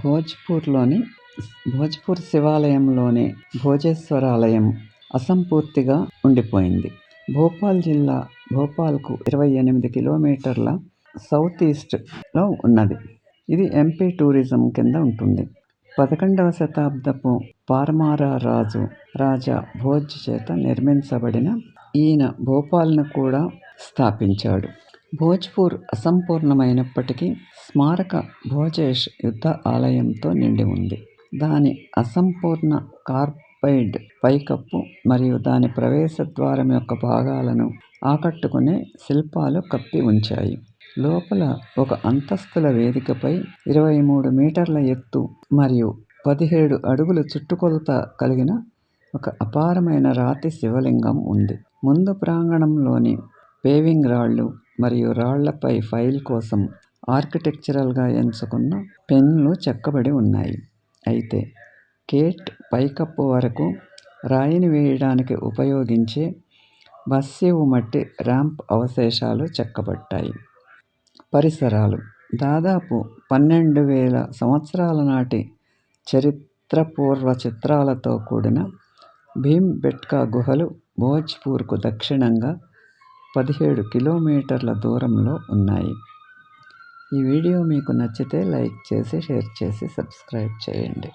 భోజ్పూర్లోని భోజ్పూర్ శివాలయంలోని భోజేశ్వరాలయం అసంపూర్తిగా ఉండిపోయింది. భోపాల్ జిల్లా భోపాల్కు 28 కిలోమీటర్ల సౌత్ ఈస్ట్లో ఉన్నది. ఇది ఎంపీ టూరిజం కింద ఉంటుంది. 11వ శతాబ్దపు పార్మారా రాజా భోజ్ చేత నిర్మించబడిన ఈయన భోపాల్ను కూడా స్థాపించాడు. భోజ్పూర్ అసంపూర్ణమైనప్పటికీ స్మారక భోజేష్ యుద్ధ ఆలయంతో నిండి ఉంది. దాని అసంపూర్ణ కార్బైడ్ పైకప్పు మరియు దాని ప్రవేశ ద్వారం యొక్క భాగాలను ఆకట్టుకునే శిల్పాలు కప్పి ఉంచాయి. లోపల ఒక అంతస్తుల వేదికపై 23 మీటర్ల ఎత్తు మరియు 17 అడుగుల చుట్టుకొలత కలిగిన ఒక అపారమైన రాతి శివలింగం ఉంది. ముందు ప్రాంగణంలోని పేవింగ్ రాళ్లు మరియు రాళ్లపై ఫైల్ కోసం ఆర్కిటెక్చరల్గా ఎంచుకున్న పెన్లు చెక్కబడి ఉన్నాయి. అయితే గేట్ పైకప్పు వరకు రాయిని వేయడానికి ఉపయోగించే మస్సివ్ మట్టి ర్యాంప్ అవశేషాలు చెక్కబడ్డాయి. పరిసరాలు దాదాపు 12,000 సంవత్సరాల నాటి చరిత్రపూర్వ చిత్రాలతో కూడిన భీంబెట్కా గుహలు భోజ్పూర్కు దక్షిణంగా 17 కిలోమీటర్ల దూరంలో ఉన్నాయి. ఈ వీడియో మీకు నచ్చితే లైక్ చేసి, షేర్ చేసి, సబ్స్క్రైబ్ చేయండి.